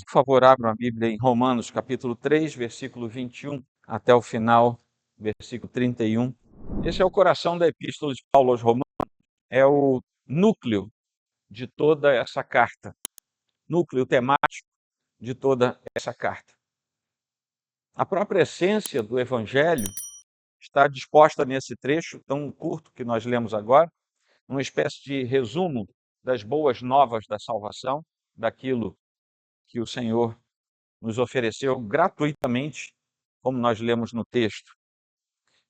por favor, abram a Bíblia em Romanos, capítulo 3, versículo 21, até o final, versículo 31. Esse é o coração da Epístola de Paulo aos Romanos, é o núcleo de toda essa carta, núcleo temático de toda essa carta. A própria essência do Evangelho está disposta nesse trecho tão curto que nós lemos agora, uma espécie de resumo das boas novas da salvação, daquilo que o Senhor nos ofereceu gratuitamente, como nós lemos no texto.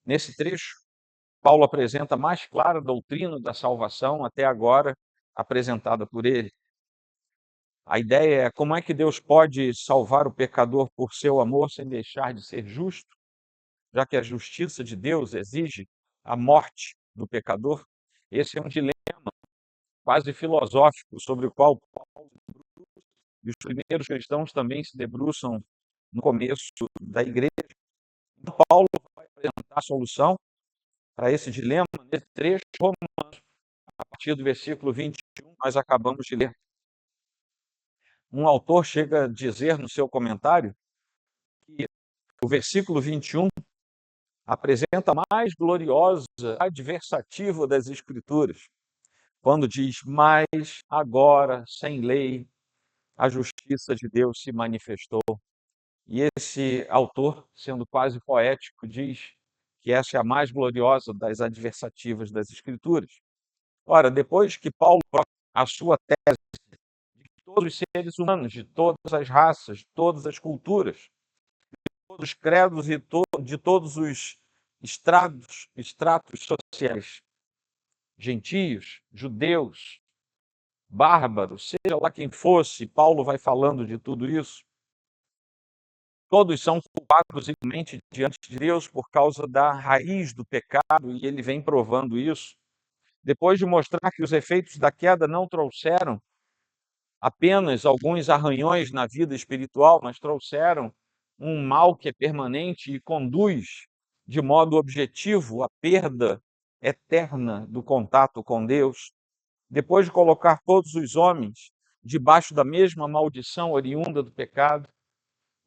Nesse trecho, Paulo apresenta a mais clara doutrina da salvação até agora apresentada por ele. A ideia é como é que Deus pode salvar o pecador por seu amor sem deixar de ser justo, já que a justiça de Deus exige a morte do pecador. Esse é um dilema quase filosófico sobre o qual Paulo e os primeiros cristãos também se debruçam no começo da igreja. Então, Paulo vai apresentar a solução para esse dilema nesse trecho, a partir do versículo 21, nós acabamos de ler. Um autor chega a dizer no seu comentário que o versículo 21 apresenta a mais gloriosa adversativa das Escrituras, quando diz: mas agora, sem lei, a justiça de Deus se manifestou. E esse autor, sendo quase poético, diz que essa é a mais gloriosa das adversativas das Escrituras. Ora, depois que Paulo coloca a sua tese de que todos os seres humanos, de todas as raças, de todas as culturas, de todos os credos e de todos os estratos sociais, gentios, judeus, bárbaros, seja lá quem fosse, Paulo vai falando de tudo isso. Todos são culpados igualmente diante de Deus por causa da raiz do pecado, e ele vem provando isso. Depois de mostrar que os efeitos da queda não trouxeram apenas alguns arranhões na vida espiritual, mas trouxeram um mal que é permanente e conduz de modo objetivo à perda eterna do contato com Deus. Depois de colocar todos os homens debaixo da mesma maldição oriunda do pecado,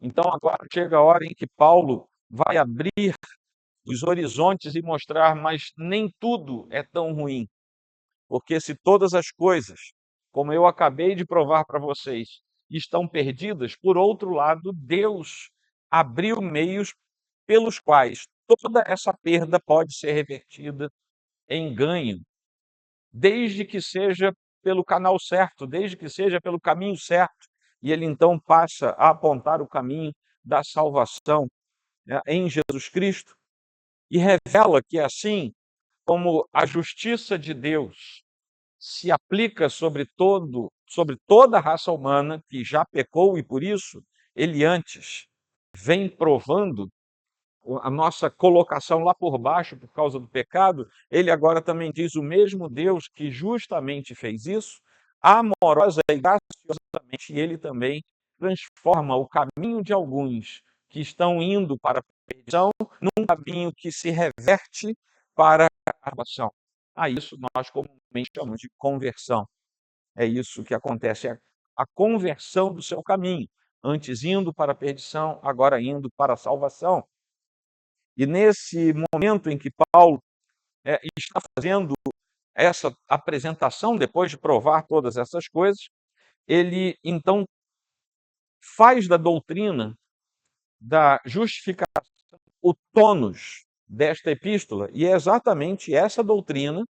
então agora chega a hora em que Paulo vai abrir os horizontes e mostrar, mas nem tudo é tão ruim. Porque se todas as coisas, como eu acabei de provar para vocês, estão perdidas, por outro lado, Deus abriu meios pelos quais toda essa perda pode ser revertida em ganho, desde que seja pelo canal certo, desde que seja pelo caminho certo. E ele então passa a apontar o caminho da salvação, né, em Jesus Cristo, e revela que assim como a justiça de Deus se aplica sobre toda a raça humana que já pecou, e por isso ele antes vem provando a nossa colocação lá por baixo por causa do pecado, ele agora também diz: o mesmo Deus que justamente fez isso, amorosa e graciosamente, ele também transforma o caminho de alguns que estão indo para a perdição num caminho que se reverte para a salvação. A isso nós comumente chamamos de conversão. É isso que acontece, é a conversão do seu caminho, antes indo para a perdição, agora indo para a salvação. E nesse momento em que Paulo está fazendo essa apresentação, depois de provar todas essas coisas, ele então faz da doutrina da justificação o tônus desta epístola, e é exatamente essa doutrina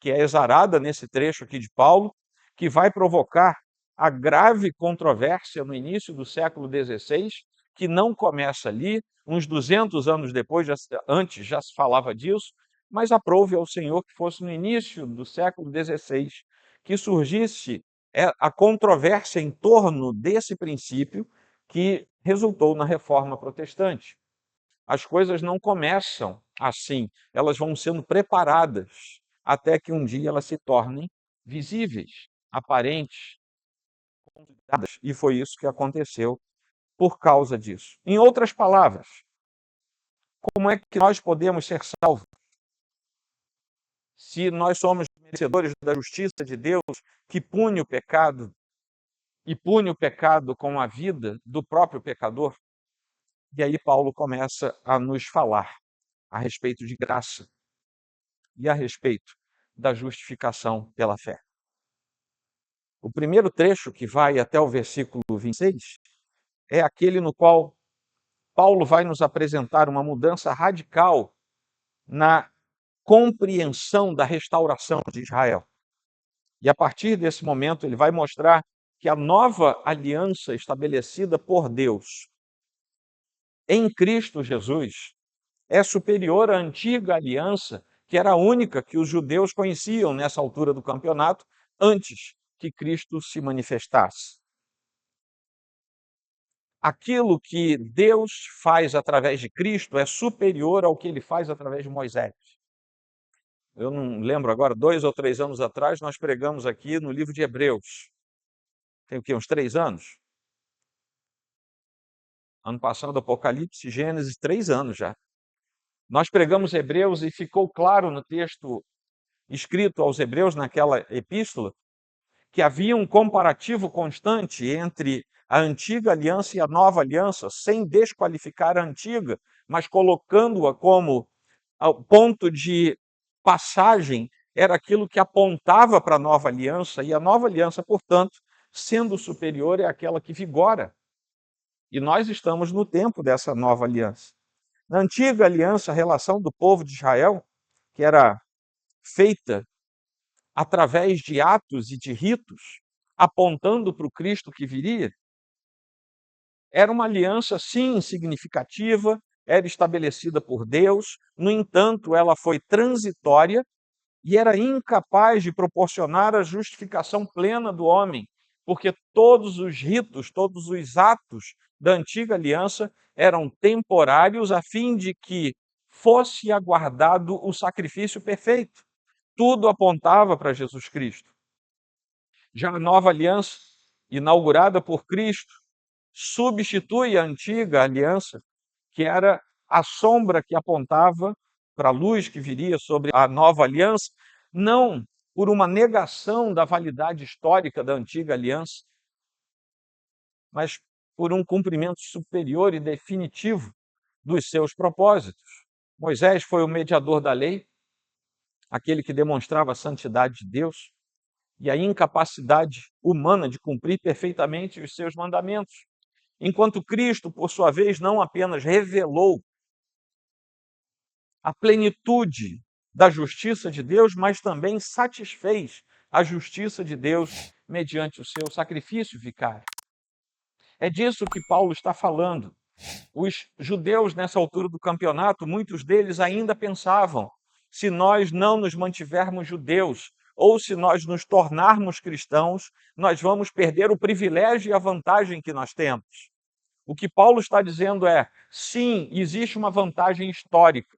que é exarada nesse trecho aqui de Paulo, que vai provocar a grave controvérsia no início do século XVI, que não começa ali, uns 200 anos depois, antes já se falava disso, mas aprouve ao Senhor que fosse no início do século XVI que surgisse a controvérsia em torno desse princípio que resultou na Reforma Protestante. As coisas não começam assim, elas vão sendo preparadas até que um dia elas se tornem visíveis, aparentes, consolidadas. E foi isso que aconteceu por causa disso. Em outras palavras, como é que nós podemos ser salvos se nós somos merecedores da justiça de Deus que pune o pecado e pune o pecado com a vida do próprio pecador. E aí Paulo começa a nos falar a respeito de graça e a respeito da justificação pela fé. O primeiro trecho, que vai até o versículo 26, é aquele no qual Paulo vai nos apresentar uma mudança radical na compreensão da restauração de Israel. E a partir desse momento ele vai mostrar que a nova aliança estabelecida por Deus em Cristo Jesus é superior à antiga aliança, que era a única que os judeus conheciam nessa altura do campeonato, antes que Cristo se manifestasse. Aquilo que Deus faz através de Cristo é superior ao que ele faz através de Moisés. Eu não lembro agora, 2 ou 3 anos atrás, nós pregamos aqui no livro de Hebreus. Tem o quê? Uns 3 anos? Ano passado, Apocalipse, Gênesis, 3 anos já. Nós pregamos Hebreus e ficou claro no texto escrito aos Hebreus, naquela epístola, que havia um comparativo constante entre a antiga aliança e a nova aliança, sem desqualificar a antiga, mas colocando-a como ao ponto de passagem, era aquilo que apontava para a nova aliança, e a nova aliança, portanto, sendo superior, é aquela que vigora. E nós estamos no tempo dessa nova aliança. Na antiga aliança, a relação do povo de Israel, que era feita através de atos e de ritos, apontando para o Cristo que viria, era uma aliança, sim, significativa, era estabelecida por Deus, no entanto, ela foi transitória e era incapaz de proporcionar a justificação plena do homem, porque todos os ritos, todos os atos da antiga aliança eram temporários a fim de que fosse aguardado o sacrifício perfeito. Tudo apontava para Jesus Cristo. Já a nova aliança, inaugurada por Cristo, substitui a antiga aliança, que era a sombra que apontava para a luz que viria sobre a nova aliança, não por uma negação da validade histórica da antiga aliança, mas por um cumprimento superior e definitivo dos seus propósitos. Moisés foi o mediador da lei, aquele que demonstrava a santidade de Deus e a incapacidade humana de cumprir perfeitamente os seus mandamentos. Enquanto Cristo, por sua vez, não apenas revelou a plenitude da justiça de Deus, mas também satisfez a justiça de Deus mediante o seu sacrifício vicário. É disso que Paulo está falando. Os judeus, nessa altura do campeonato, muitos deles ainda pensavam: se nós não nos mantivermos judeus, ou se nós nos tornarmos cristãos, nós vamos perder o privilégio e a vantagem que nós temos. O que Paulo está dizendo é: sim, existe uma vantagem histórica.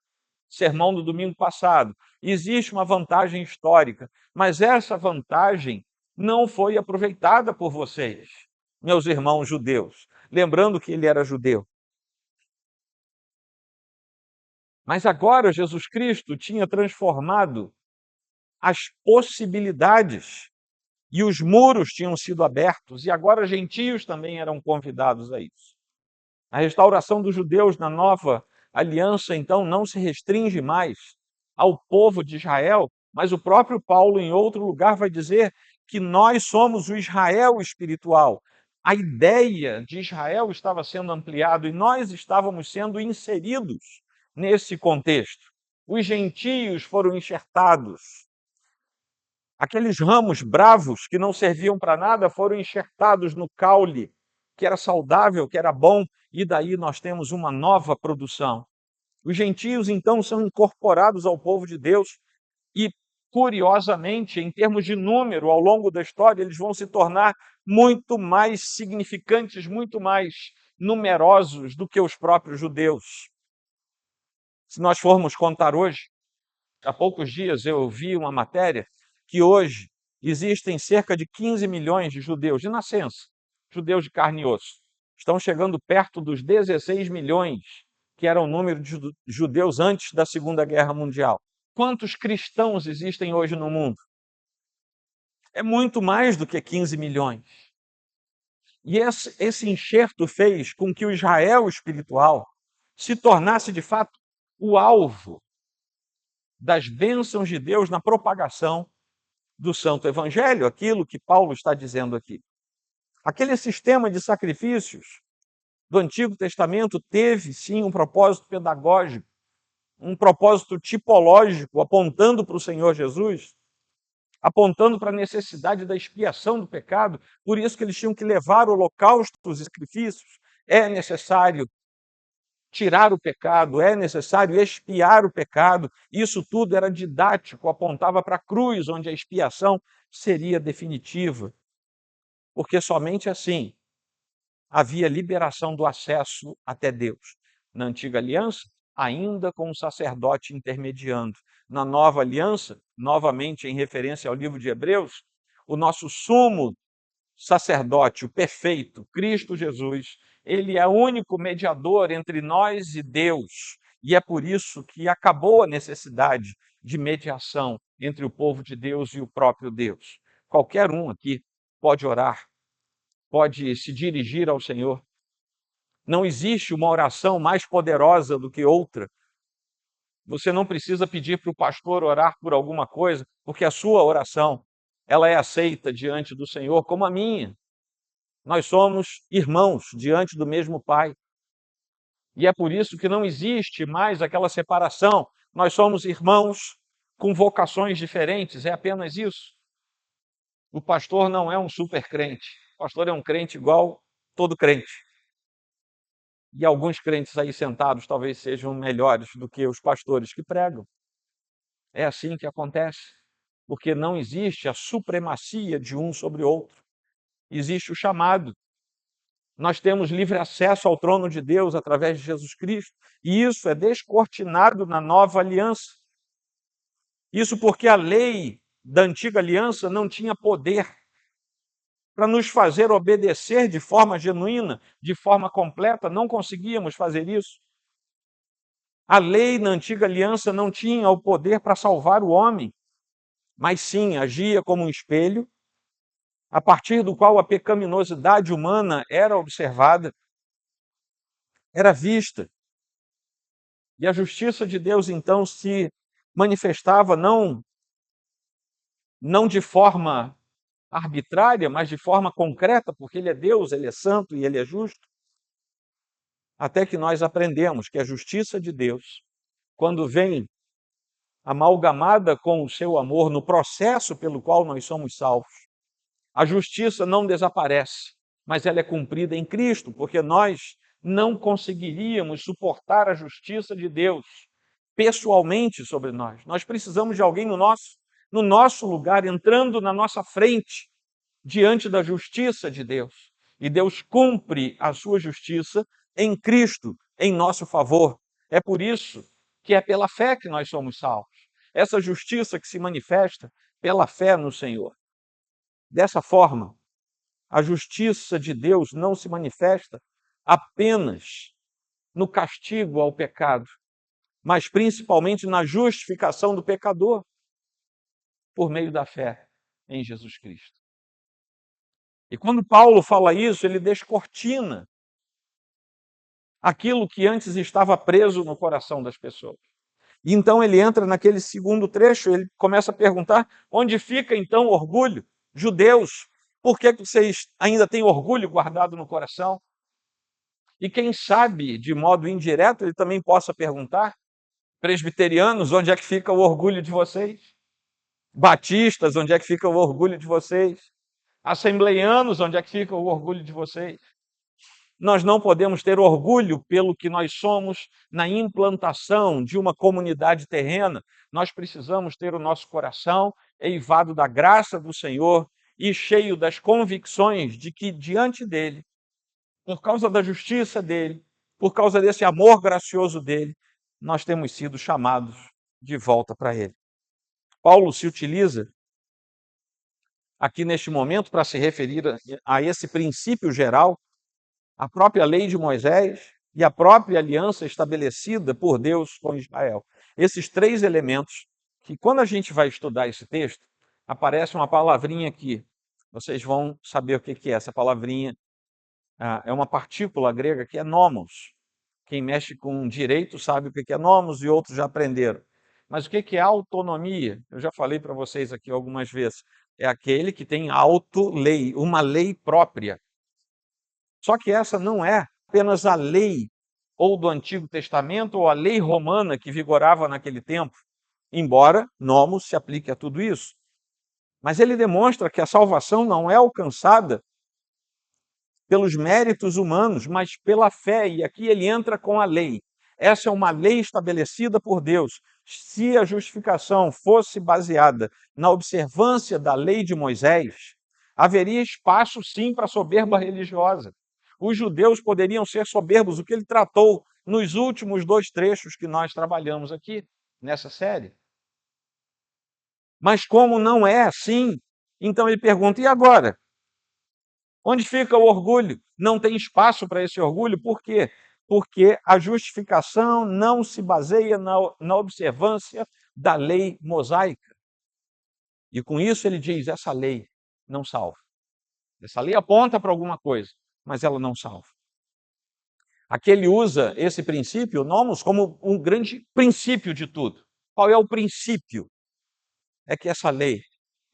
Sermão do domingo passado. Existe uma vantagem histórica, mas essa vantagem não foi aproveitada por vocês, meus irmãos judeus. Lembrando que ele era judeu. Mas agora Jesus Cristo tinha transformado as possibilidades e os muros tinham sido abertos, e agora gentios também eram convidados a isso. A restauração dos judeus na nova aliança, então, não se restringe mais ao povo de Israel, mas o próprio Paulo, em outro lugar, vai dizer que nós somos o Israel espiritual. A ideia de Israel estava sendo ampliada e nós estávamos sendo inseridos nesse contexto. Os gentios foram enxertados. Aqueles ramos bravos que não serviam para nada foram enxertados no caule, que era saudável, que era bom, e daí nós temos uma nova produção. Os gentios, então, são incorporados ao povo de Deus e, curiosamente, em termos de número, ao longo da história, eles vão se tornar muito mais significantes, muito mais numerosos do que os próprios judeus. Se nós formos contar hoje, há poucos dias eu vi uma matéria que hoje existem cerca de 15 milhões de judeus de nascença, judeus de carne e osso. Estão chegando perto dos 16 milhões, que era o número de judeus antes da Segunda Guerra Mundial. Quantos cristãos existem hoje no mundo? É muito mais do que 15 milhões. E esse enxerto fez com que o Israel espiritual se tornasse, de fato, o alvo das bênçãos de Deus na propagação do Santo Evangelho, aquilo que Paulo está dizendo aqui. Aquele sistema de sacrifícios do Antigo Testamento teve, sim, um propósito pedagógico, um propósito tipológico, apontando para o Senhor Jesus, apontando para a necessidade da expiação do pecado. Por isso que eles tinham que levar holocaustos e sacrifícios. É necessário tirar o pecado, é necessário expiar o pecado. Isso tudo era didático, apontava para a cruz, onde a expiação seria definitiva. Porque somente assim havia liberação do acesso até Deus. Na antiga aliança, ainda com o sacerdote intermediando. Na nova aliança, novamente em referência ao livro de Hebreus, o nosso sumo sacerdote, o perfeito, Cristo Jesus, ele é o único mediador entre nós e Deus. E é por isso que acabou a necessidade de mediação entre o povo de Deus e o próprio Deus. Qualquer um aqui pode orar, pode se dirigir ao Senhor. Não existe uma oração mais poderosa do que outra. Você não precisa pedir para o pastor orar por alguma coisa, porque a sua oração, ela é aceita diante do Senhor como a minha. Nós somos irmãos diante do mesmo Pai. E é por isso que não existe mais aquela separação. Nós somos irmãos com vocações diferentes, é apenas isso. O pastor não é um super crente. O pastor é um crente igual todo crente. E alguns crentes aí sentados talvez sejam melhores do que os pastores que pregam. É assim que acontece, porque não existe a supremacia de um sobre o outro. Existe o chamado. Nós temos livre acesso ao trono de Deus através de Jesus Cristo, e isso é descortinado na nova aliança. Isso porque a lei da antiga aliança não tinha poder para nos fazer obedecer de forma genuína, de forma completa, não conseguíamos fazer isso. A lei na antiga aliança não tinha o poder para salvar o homem, mas sim agia como um espelho, a partir do qual a pecaminosidade humana era observada, era vista. E a justiça de Deus, então, se manifestava não de forma arbitrária, mas de forma concreta, porque Ele é Deus, Ele é santo e Ele é justo. Até que nós aprendemos que a justiça de Deus, quando vem amalgamada com o seu amor no processo pelo qual nós somos salvos, a justiça não desaparece, mas ela é cumprida em Cristo, porque nós não conseguiríamos suportar a justiça de Deus pessoalmente sobre nós. Nós precisamos de alguém no nosso lugar, entrando na nossa frente, diante da justiça de Deus. E Deus cumpre a sua justiça em Cristo, em nosso favor. É por isso que é pela fé que nós somos salvos. Essa justiça que se manifesta pela fé no Senhor. Dessa forma, a justiça de Deus não se manifesta apenas no castigo ao pecado, mas principalmente na justificação do pecador por meio da fé em Jesus Cristo. E quando Paulo fala isso, ele descortina aquilo que antes estava preso no coração das pessoas. E então ele entra naquele segundo trecho, ele começa a perguntar: onde fica então o orgulho? Judeus, por que vocês ainda têm orgulho guardado no coração? E quem sabe, de modo indireto, ele também possa perguntar: presbiterianos, onde é que fica o orgulho de vocês? Batistas, onde é que fica o orgulho de vocês? Assembleianos, onde é que fica o orgulho de vocês? Nós não podemos ter orgulho pelo que nós somos na implantação de uma comunidade terrena. Nós precisamos ter o nosso coração eivado da graça do Senhor e cheio das convicções de que diante dele, por causa da justiça dele, por causa desse amor gracioso dele, nós temos sido chamados de volta para ele. Paulo se utiliza aqui neste momento para se referir a esse princípio geral, a própria lei de Moisés e a própria aliança estabelecida por Deus com Israel. Esses três elementos que, quando a gente vai estudar esse texto, aparece uma palavrinha aqui. Vocês vão saber o que é essa palavrinha é uma partícula grega que é nomos. Quem mexe com direito sabe o que é nomos e outros já aprenderam. Mas o que é autonomia? Eu já falei para vocês aqui algumas vezes. É aquele que tem auto-lei, uma lei própria. Só que essa não é apenas a lei ou do Antigo Testamento ou a lei romana que vigorava naquele tempo, embora nomos se aplique a tudo isso. Mas ele demonstra que a salvação não é alcançada pelos méritos humanos, mas pela fé. E aqui ele entra com a lei. Essa é uma lei estabelecida por Deus. Se a justificação fosse baseada na observância da lei de Moisés, haveria espaço sim para soberba religiosa. Os judeus poderiam ser soberbos, o que ele tratou nos últimos 2 trechos que nós trabalhamos aqui nessa série. Mas como não é assim, então ele pergunta: e agora? Onde fica o orgulho? Não tem espaço para esse orgulho, por quê? Porque a justificação não se baseia na observância da lei mosaica. E com isso ele diz: essa lei não salva. Essa lei aponta para alguma coisa, mas ela não salva. Aqui ele usa esse princípio, nomos, como um grande princípio de tudo. Qual é o princípio? É que essa lei,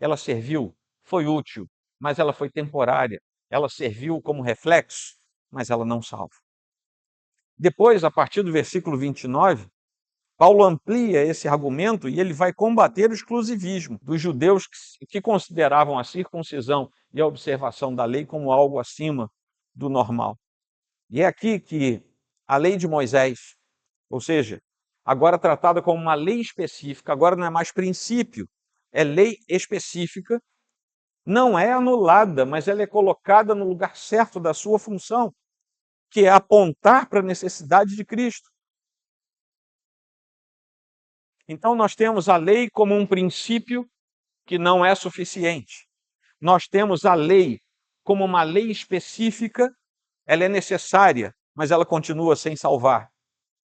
ela serviu, foi útil, mas ela foi temporária. Ela serviu como reflexo, mas ela não salva. Depois, a partir do versículo 29, Paulo amplia esse argumento e ele vai combater o exclusivismo dos judeus que consideravam a circuncisão e a observação da lei como algo acima do normal. E é aqui que a lei de Moisés, ou seja, agora tratada como uma lei específica, agora não é mais princípio, é lei específica, não é anulada, mas ela é colocada no lugar certo da sua função, que é apontar para a necessidade de Cristo. Então nós temos a lei como um princípio que não é suficiente. Nós temos a lei como uma lei específica, ela é necessária, mas ela continua sem salvar.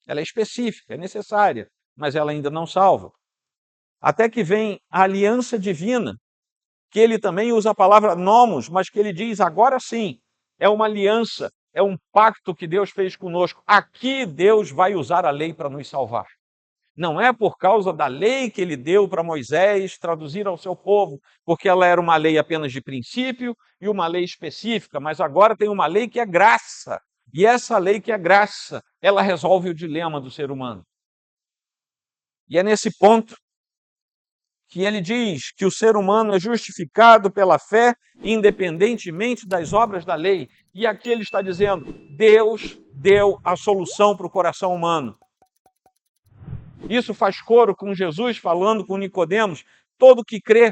Ela é específica, é necessária, mas ela ainda não salva. Até que vem a aliança divina, que ele também usa a palavra nomos, mas que ele diz agora sim, é uma aliança, é um pacto que Deus fez conosco. Aqui Deus vai usar a lei para nos salvar. Não é por causa da lei que ele deu para Moisés traduzir ao seu povo, porque ela era uma lei apenas de princípio e uma lei específica, mas agora tem uma lei que é graça. E essa lei que é graça, ela resolve o dilema do ser humano. E é nesse ponto que ele diz que o ser humano é justificado pela fé, independentemente das obras da lei. E aqui ele está dizendo: Deus deu a solução para o coração humano. Isso faz coro com Jesus falando com Nicodemos: todo que crê.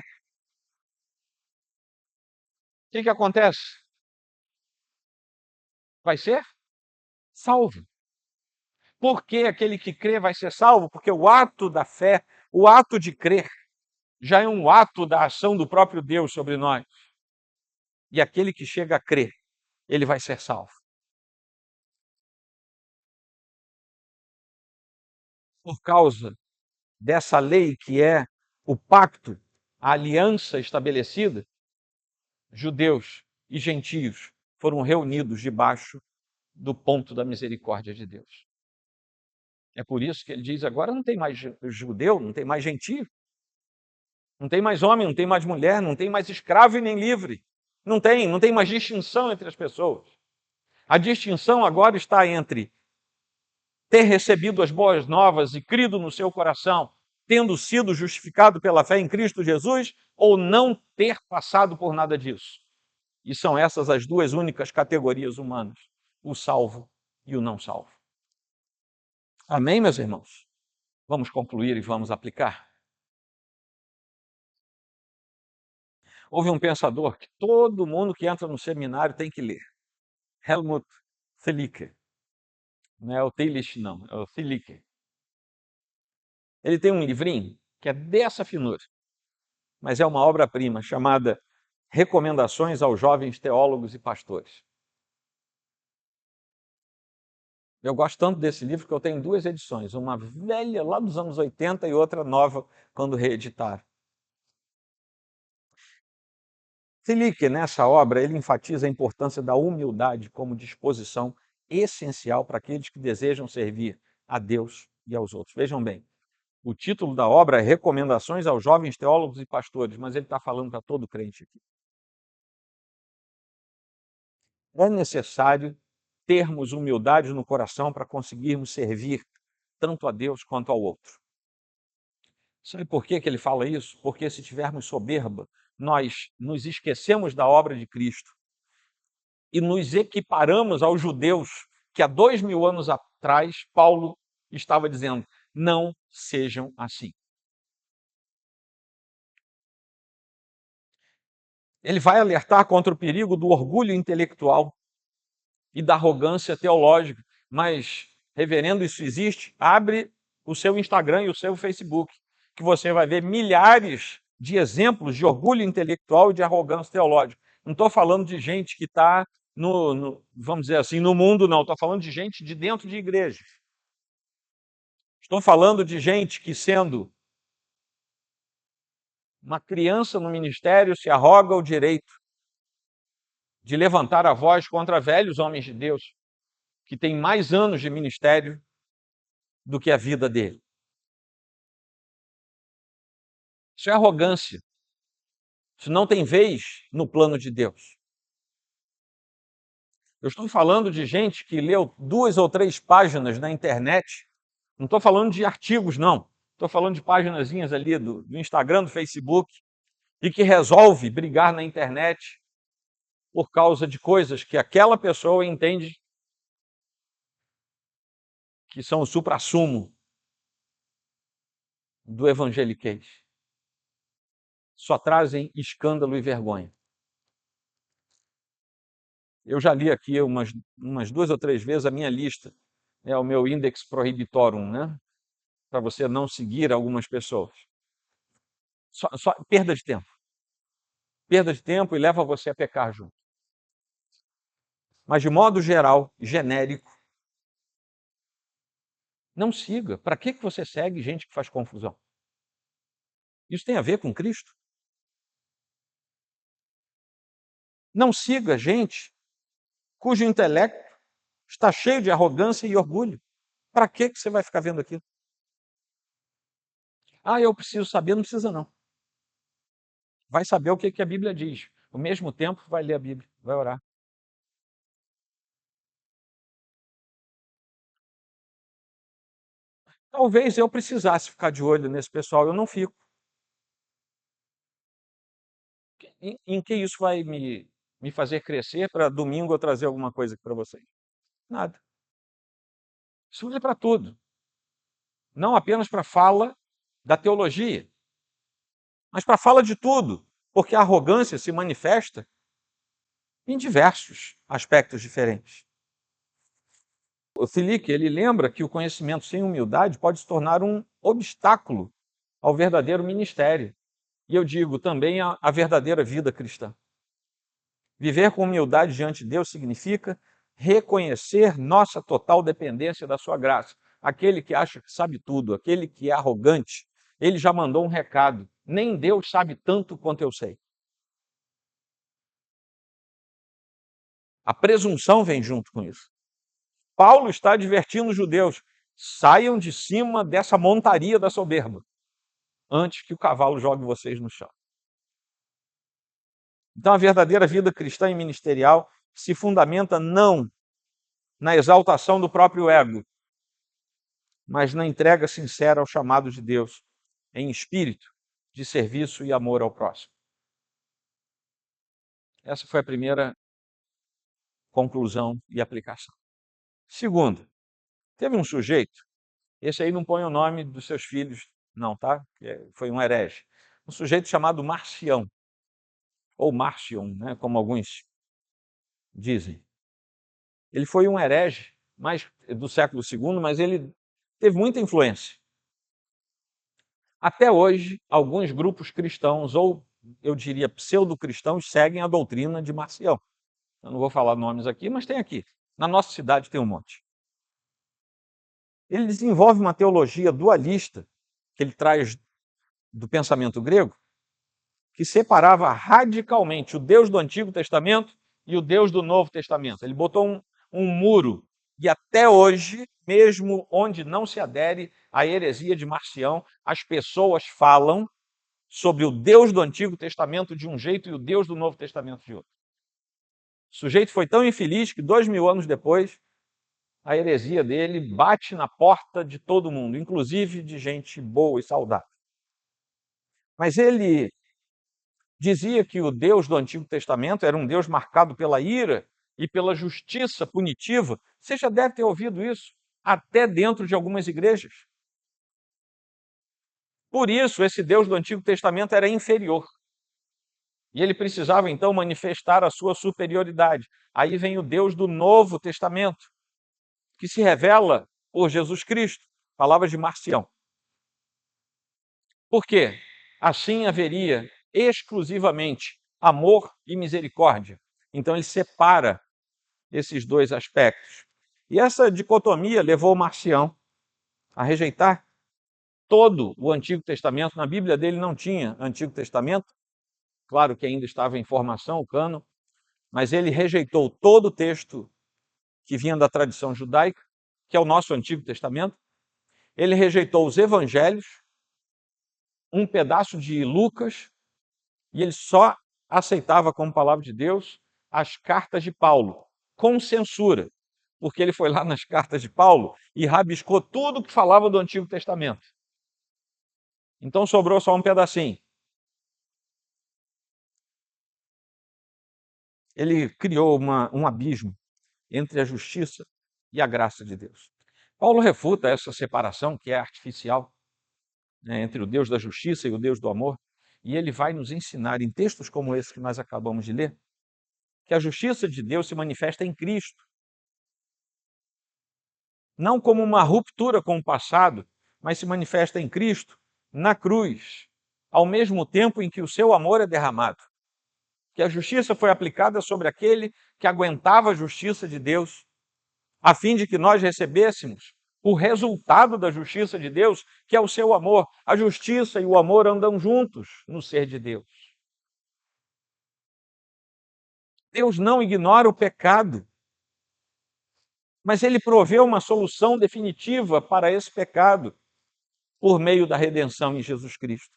O que acontece? Vai ser salvo. Por que aquele que crê vai ser salvo? Porque o ato da fé, o ato de crer, já é um ato da ação do próprio Deus sobre nós. E aquele que chega a crer, ele vai ser salvo. Por causa dessa lei que é o pacto, a aliança estabelecida, judeus e gentios foram reunidos debaixo do ponto da misericórdia de Deus. É por isso que ele diz: agora não tem mais judeu, não tem mais gentio, não tem mais homem, não tem mais mulher, não tem mais escravo e nem livre. Não tem mais distinção entre as pessoas. A distinção agora está entre ter recebido as boas novas e crido no seu coração, tendo sido justificado pela fé em Cristo Jesus, ou não ter passado por nada disso. E são essas as duas únicas categorias humanas: o salvo e o não salvo. Amém, meus irmãos? Vamos concluir e vamos aplicar. Houve um pensador que todo mundo que entra no seminário tem que ler. Helmut Thielicke. Não é o Tillich, não, é o Thielicke. Ele tem um livrinho que é dessa finura, mas é uma obra-prima chamada Recomendações aos Jovens Teólogos e Pastores. Eu gosto tanto desse livro que eu tenho 2 edições, uma velha lá dos anos 80 e outra nova quando reeditaram. Tillich, nessa obra, ele enfatiza a importância da humildade como disposição essencial para aqueles que desejam servir a Deus e aos outros. Vejam bem, o título da obra é Recomendações aos Jovens Teólogos e Pastores, mas ele está falando para todo crente aqui. É necessário termos humildade no coração para conseguirmos servir tanto a Deus quanto ao outro. Sabe por que ele fala isso? Porque se tivermos soberba, nós nos esquecemos da obra de Cristo e nos equiparamos aos judeus que há 2000 anos atrás Paulo estava dizendo: não sejam assim. Ele vai alertar contra o perigo do orgulho intelectual e da arrogância teológica. Mas, reverendo, isso existe? Abre o seu Instagram e o seu Facebook, que você vai ver milhares de exemplos de orgulho intelectual e de arrogância teológica. Não estou falando de gente que está vamos dizer assim, no mundo, não. Estou falando de gente de dentro de igrejas. Estou falando de gente que, sendo uma criança no ministério, se arroga o direito de levantar a voz contra velhos homens de Deus, que têm mais anos de ministério do que a vida dele. Isso é arrogância. Isso não tem vez no plano de Deus. Eu estou falando de gente que leu 2 ou 3 páginas na internet. Não estou falando de artigos, não. Estou falando de paginazinhas ali do Instagram, do Facebook, e que resolve brigar na internet por causa de coisas que aquela pessoa entende que são o suprassumo do evangeliquez. Só trazem escândalo e vergonha. Eu já li aqui umas 2 ou 3 vezes a minha lista, o meu index prohibitorum, né? Para você não seguir algumas pessoas. Só perda de tempo. Perda de tempo e leva você a pecar junto. Mas de modo geral, genérico, não siga. Para que você segue gente que faz confusão? Isso tem a ver com Cristo? Não siga gente cujo intelecto está cheio de arrogância e orgulho. Para que você vai ficar vendo aquilo? Ah, eu preciso saber, não precisa não. Vai saber o que a Bíblia diz. Ao mesmo tempo, vai ler a Bíblia, vai orar. Talvez eu precisasse ficar de olho nesse pessoal, eu não fico. Em que isso vai me fazer crescer para domingo eu trazer alguma coisa aqui para vocês? Nada. Isso vale para tudo. Não apenas para a fala da teologia, mas para a fala de tudo, porque a arrogância se manifesta em diversos aspectos diferentes. O Tillich, ele lembra que o conhecimento sem humildade pode se tornar um obstáculo ao verdadeiro ministério. E eu digo também a verdadeira vida cristã. Viver com humildade diante de Deus significa reconhecer nossa total dependência da sua graça. Aquele que acha que sabe tudo, aquele que é arrogante, ele já mandou um recado. Nem Deus sabe tanto quanto eu sei. A presunção vem junto com isso. Paulo está advertindo os judeus: saiam de cima dessa montaria da soberba, antes que o cavalo jogue vocês no chão. Então, a verdadeira vida cristã e ministerial se fundamenta não na exaltação do próprio ego, mas na entrega sincera ao chamado de Deus, em espírito de serviço e amor ao próximo. Essa foi a primeira conclusão e aplicação. Segunda, teve um sujeito, esse aí não põe o nome dos seus filhos, não, tá? Foi um herege. Um sujeito chamado Marcião, ou Marcion, né, como alguns dizem. Ele foi um herege mais do século II, mas ele teve muita influência. Até hoje, alguns grupos cristãos, ou eu diria pseudo-cristãos, seguem a doutrina de Marcião. Eu não vou falar nomes aqui, mas tem aqui. Na nossa cidade tem um monte. Ele desenvolve uma teologia dualista, que ele traz do pensamento grego, que separava radicalmente o Deus do Antigo Testamento e o Deus do Novo Testamento. Ele botou um muro. E até hoje, mesmo onde não se adere à heresia de Marcião, as pessoas falam sobre o Deus do Antigo Testamento de um jeito e o Deus do Novo Testamento de outro. O sujeito foi tão infeliz que 2000 anos depois, a heresia dele bate na porta de todo mundo, inclusive de gente boa e saudável. Mas ele dizia que o Deus do Antigo Testamento era um Deus marcado pela ira e pela justiça punitiva. Você já deve ter ouvido isso, até dentro de algumas igrejas. Por isso, esse Deus do Antigo Testamento era inferior. E ele precisava, então, manifestar a sua superioridade. Aí vem o Deus do Novo Testamento, que se revela por Jesus Cristo. Palavras de Marcião. Por quê? Assim haveria exclusivamente amor e misericórdia. Então ele separa esses dois aspectos. E essa dicotomia levou Marcião a rejeitar todo o Antigo Testamento. Na Bíblia dele não tinha Antigo Testamento, claro que ainda estava em formação o cânon, mas ele rejeitou todo o texto que vinha da tradição judaica, que é o nosso Antigo Testamento. Ele rejeitou os evangelhos, um pedaço de Lucas, e ele só aceitava como palavra de Deus as cartas de Paulo, com censura, porque ele foi lá nas cartas de Paulo e rabiscou tudo que falava do Antigo Testamento. Então sobrou só um pedacinho. Ele criou um abismo entre a justiça e a graça de Deus. Paulo refuta essa separação que é artificial, né, entre o Deus da justiça e o Deus do amor, e ele vai nos ensinar em textos como esse que nós acabamos de ler, que a justiça de Deus se manifesta em Cristo, não como uma ruptura com o passado, mas se manifesta em Cristo, na cruz, ao mesmo tempo em que o seu amor é derramado. Que a justiça foi aplicada sobre aquele que aguentava a justiça de Deus, a fim de que nós recebêssemos o resultado da justiça de Deus, que é o seu amor. A justiça e o amor andam juntos no ser de Deus. Deus não ignora o pecado, mas ele proveu uma solução definitiva para esse pecado por meio da redenção em Jesus Cristo.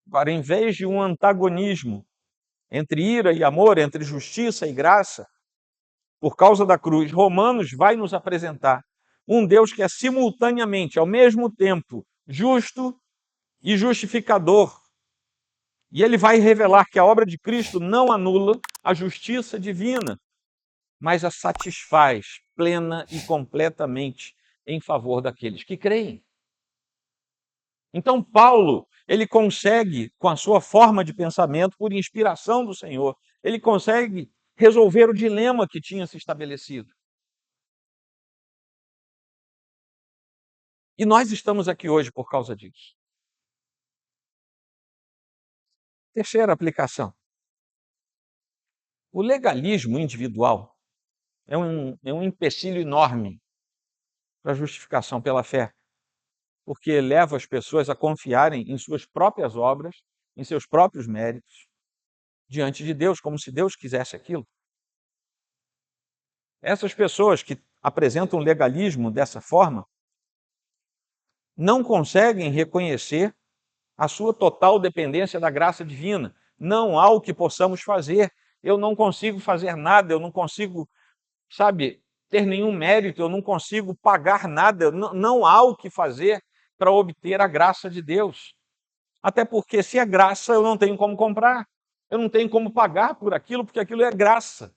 Agora, em vez de um antagonismo entre ira e amor, entre justiça e graça, por causa da cruz, Romanos vai nos apresentar um Deus que é simultaneamente, ao mesmo tempo, justo e justificador. E ele vai revelar que a obra de Cristo não anula a justiça divina, mas a satisfaz plena e completamente em favor daqueles que creem. Então, Paulo, ele consegue, com a sua forma de pensamento, por inspiração do Senhor, ele consegue resolver o dilema que tinha se estabelecido. E nós estamos aqui hoje por causa disso. Terceira aplicação. O legalismo individual é um empecilho enorme para a justificação pela fé, porque leva as pessoas a confiarem em suas próprias obras, em seus próprios méritos, diante de Deus, como se Deus quisesse aquilo. Essas pessoas que apresentam legalismo dessa forma não conseguem reconhecer a sua total dependência da graça divina. Não há o que possamos fazer. Eu não consigo fazer nada, eu não consigo, ter nenhum mérito, eu não consigo pagar nada, não há o que fazer para obter a graça de Deus. Até porque, se é graça, eu não tenho como comprar, eu não tenho como pagar por aquilo, porque aquilo é graça.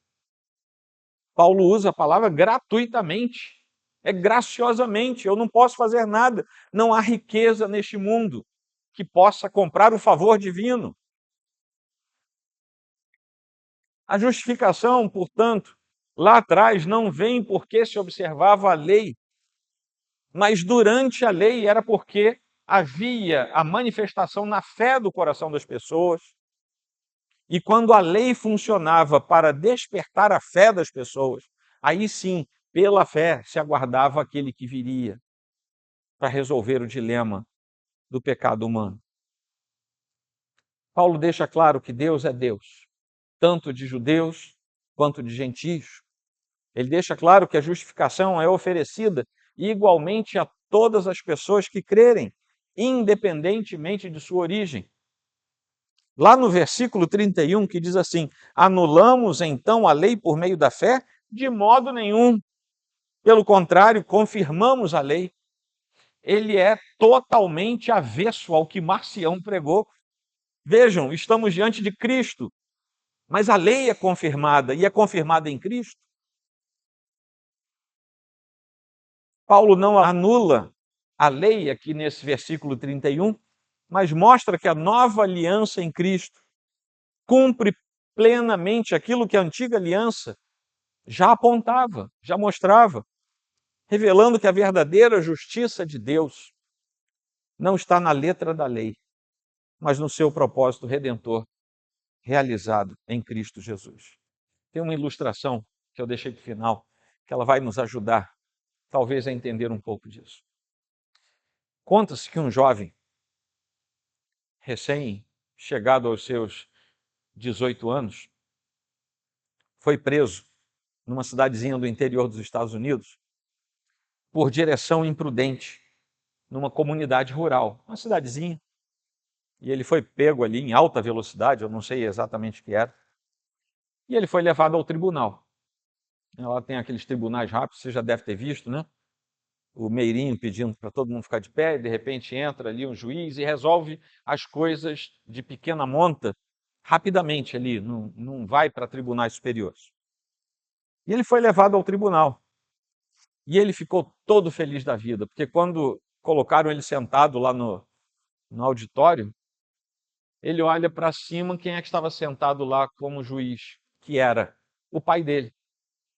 Paulo usa a palavra gratuitamente, é graciosamente, eu não posso fazer nada, não há riqueza neste mundo que possa comprar o favor divino. A justificação, portanto, lá atrás não vem porque se observava a lei, mas durante a lei era porque havia a manifestação na fé do coração das pessoas, e quando a lei funcionava para despertar a fé das pessoas, aí sim, pela fé, se aguardava aquele que viria para resolver o dilema do pecado humano. Paulo deixa claro que Deus é Deus, tanto de judeus quanto de gentios. Ele deixa claro que a justificação é oferecida igualmente a todas as pessoas que crerem, independentemente de sua origem. Lá no versículo 31, que diz assim: anulamos então a lei por meio da fé? De modo nenhum. Pelo contrário, confirmamos a lei. Ele é totalmente avesso ao que Marcião pregou. Vejam, estamos diante de Cristo, mas a lei é confirmada, e é confirmada em Cristo. Paulo não anula a lei aqui nesse versículo 31, mas mostra que a nova aliança em Cristo cumpre plenamente aquilo que a antiga aliança já apontava, já mostrava, revelando que a verdadeira justiça de Deus não está na letra da lei, mas no seu propósito redentor realizado em Cristo Jesus. Tem uma ilustração que eu deixei para o final, que ela vai nos ajudar, talvez, a entender um pouco disso. Conta-se que um jovem, recém-chegado aos seus 18 anos, foi preso numa cidadezinha do interior dos Estados Unidos por direção imprudente numa comunidade rural, uma cidadezinha. E ele foi pego ali em alta velocidade, eu não sei exatamente o que era, e ele foi levado ao tribunal. Lá tem aqueles tribunais rápidos, você já deve ter visto, né? O meirinho pedindo para todo mundo ficar de pé, e de repente entra ali um juiz e resolve as coisas de pequena monta rapidamente ali, não vai para tribunais superiores. E ele foi levado ao tribunal. E ele ficou todo feliz da vida, porque quando colocaram ele sentado lá no auditório, ele olha para cima, quem é que estava sentado lá como juiz? Que era o pai dele.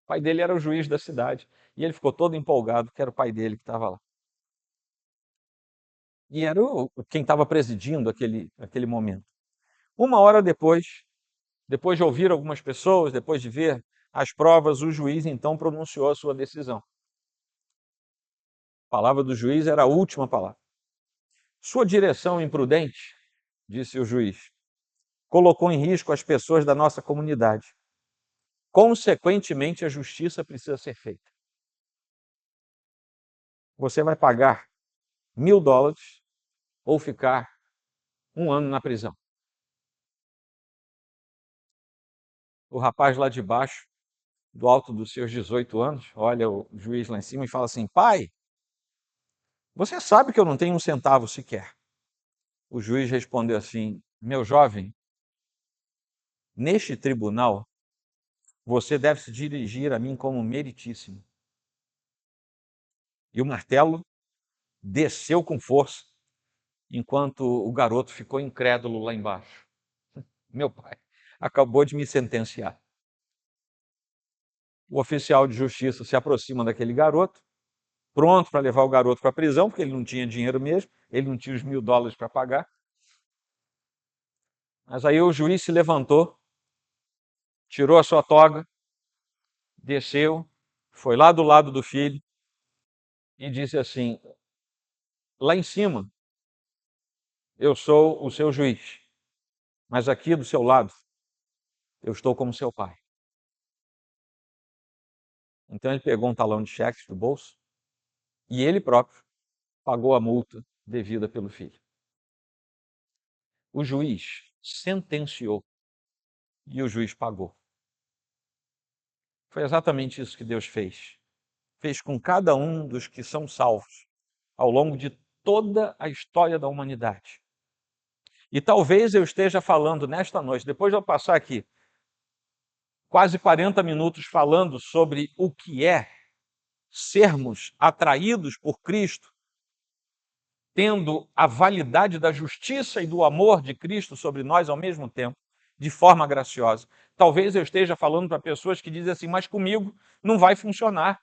O pai dele era o juiz da cidade. E ele ficou todo empolgado, que era o pai dele que estava lá. E era quem estava presidindo aquele momento. Uma hora depois de ouvir algumas pessoas, depois de ver as provas, o juiz então pronunciou a sua decisão. A palavra do juiz era a última palavra. Sua direção imprudente, disse o juiz, colocou em risco as pessoas da nossa comunidade. Consequentemente, a justiça precisa ser feita. Você vai pagar $1.000 ou ficar 1 ano na prisão. O rapaz lá de baixo, do alto dos seus 18 anos, olha o juiz lá em cima e fala assim: pai, você sabe que eu não tenho um centavo sequer. O juiz respondeu assim: meu jovem, neste tribunal, você deve se dirigir a mim como meritíssimo. E o martelo desceu com força, enquanto o garoto ficou incrédulo lá embaixo. Meu pai acabou de me sentenciar. O oficial de justiça se aproxima daquele garoto, pronto para levar o garoto para a prisão, porque ele não tinha dinheiro mesmo, ele não tinha os $1.000 para pagar. Mas aí o juiz se levantou, tirou a sua toga, desceu, foi lá do lado do filho e disse assim: lá em cima, eu sou o seu juiz, mas aqui do seu lado, eu estou como seu pai. Então ele pegou um talão de cheques do bolso e ele próprio pagou a multa devida pelo filho. O juiz sentenciou e o juiz pagou. Foi exatamente isso que Deus fez. Fez com cada um dos que são salvos ao longo de toda a história da humanidade. E talvez eu esteja falando nesta noite, depois de eu passar aqui quase 40 minutos falando sobre o que é sermos atraídos por Cristo, tendo a validade da justiça e do amor de Cristo sobre nós ao mesmo tempo, de forma graciosa. Talvez eu esteja falando para pessoas que dizem assim: mas comigo não vai funcionar.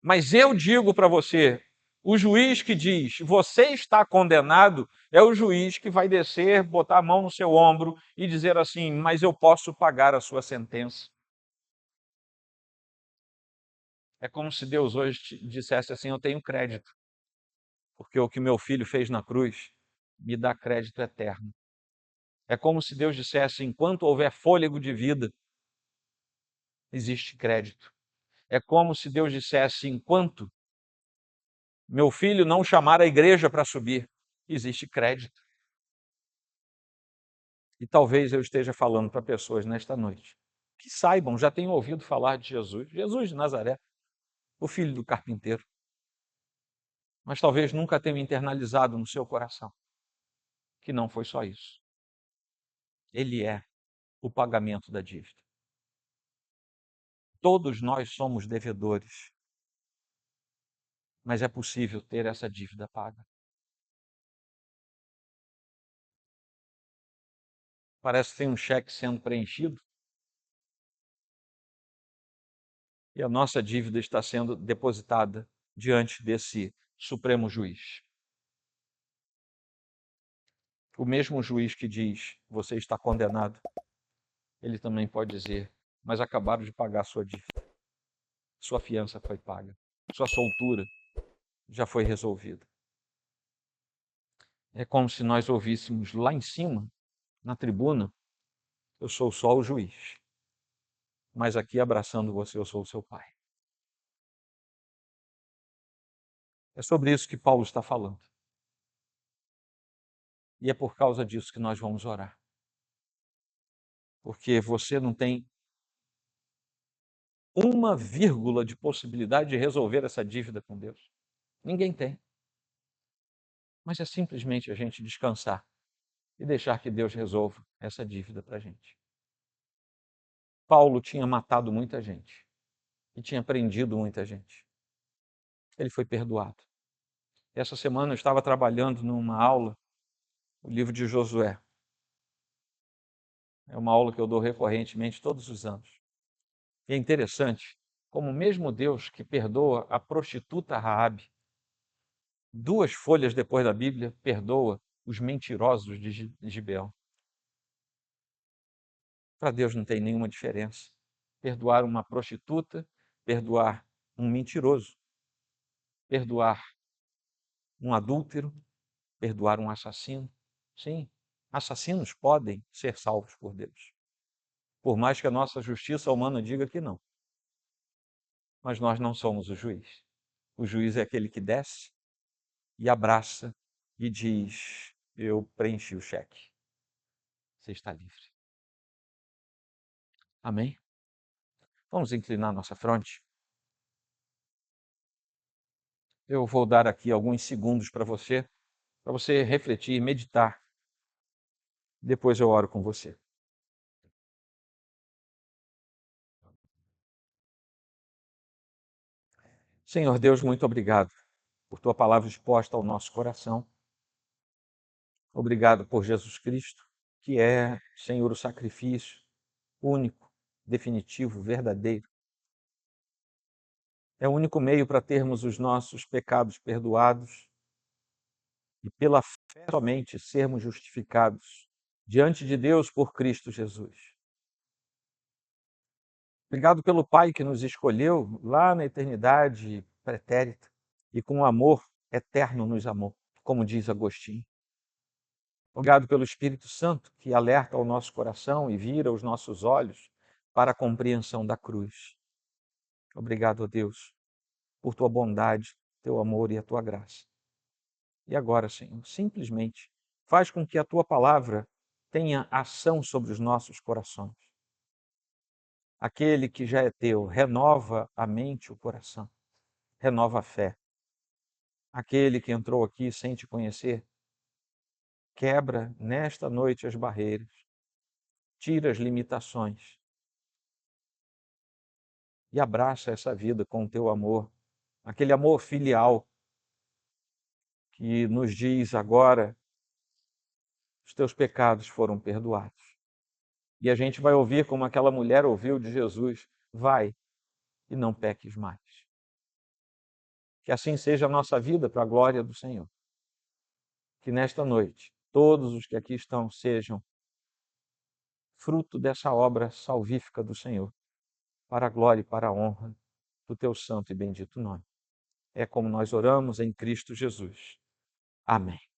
Mas eu digo para você, o juiz que diz você está condenado é o juiz que vai descer, botar a mão no seu ombro e dizer assim: mas eu posso pagar a sua sentença. É como se Deus hoje dissesse assim: eu tenho crédito, porque o que meu filho fez na cruz me dá crédito eterno. É como se Deus dissesse: enquanto houver fôlego de vida, existe crédito. É como se Deus dissesse: enquanto meu filho não chamar a igreja para subir, existe crédito. E talvez eu esteja falando para pessoas nesta noite que saibam, já tenham ouvido falar de Jesus, Jesus de Nazaré, o filho do carpinteiro, mas talvez nunca tenham internalizado no seu coração que não foi só isso. Ele é o pagamento da dívida. Todos nós somos devedores, mas é possível ter essa dívida paga. Parece que tem um cheque sendo preenchido e a nossa dívida está sendo depositada diante desse Supremo Juiz. O mesmo juiz que diz: você está condenado, ele também pode dizer: mas acabaram de pagar sua dívida. Sua fiança foi paga. Sua soltura já foi resolvida. É como se nós ouvíssemos lá em cima, na tribuna: eu sou só o juiz, mas aqui abraçando você, eu sou o seu pai. É sobre isso que Paulo está falando. E é por causa disso que nós vamos orar. Porque você não tem uma vírgula de possibilidade de resolver essa dívida com Deus. Ninguém tem. Mas é simplesmente a gente descansar e deixar que Deus resolva essa dívida para a gente. Paulo tinha matado muita gente e tinha prendido muita gente. Ele foi perdoado. Essa semana eu estava trabalhando numa aula, o livro de Josué. É uma aula que eu dou recorrentemente todos os anos. E é interessante como mesmo Deus que perdoa a prostituta Raabe, 2 folhas depois da Bíblia, perdoa os mentirosos de Gibeão. Para Deus não tem nenhuma diferença. Perdoar uma prostituta, perdoar um mentiroso, perdoar um adúltero, perdoar um assassino. Sim, assassinos podem ser salvos por Deus. Por mais que a nossa justiça humana diga que não. Mas nós não somos o juiz. O juiz é aquele que desce e abraça e diz: eu preenchi o cheque. Você está livre. Amém? Vamos inclinar nossa fronte. Eu vou dar aqui alguns segundos para você refletir, meditar. Depois eu oro com você. Senhor Deus, muito obrigado por tua palavra exposta ao nosso coração. Obrigado por Jesus Cristo, que é, Senhor, o sacrifício único, definitivo, verdadeiro. É o único meio para termos os nossos pecados perdoados e pela fé somente sermos justificados diante de Deus por Cristo Jesus. Obrigado pelo Pai que nos escolheu lá na eternidade pretérita e com amor eterno nos amou, como diz Agostinho. Obrigado pelo Espírito Santo que alerta o nosso coração e vira os nossos olhos para a compreensão da cruz. Obrigado, ó Deus, por tua bondade, teu amor e a tua graça. E agora, Senhor, simplesmente faz com que a tua palavra tenha ação sobre os nossos corações. Aquele que já é teu, renova a mente e o coração, renova a fé. Aquele que entrou aqui sem te conhecer, quebra nesta noite as barreiras, tira as limitações e abraça essa vida com o teu amor, aquele amor filial que nos diz agora: os teus pecados foram perdoados. E a gente vai ouvir como aquela mulher ouviu de Jesus: vai e não peques mais. Que assim seja a nossa vida para a glória do Senhor. Que nesta noite todos os que aqui estão sejam fruto dessa obra salvífica do Senhor, para a glória e para a honra do teu santo e bendito nome. É como nós oramos em Cristo Jesus. Amém.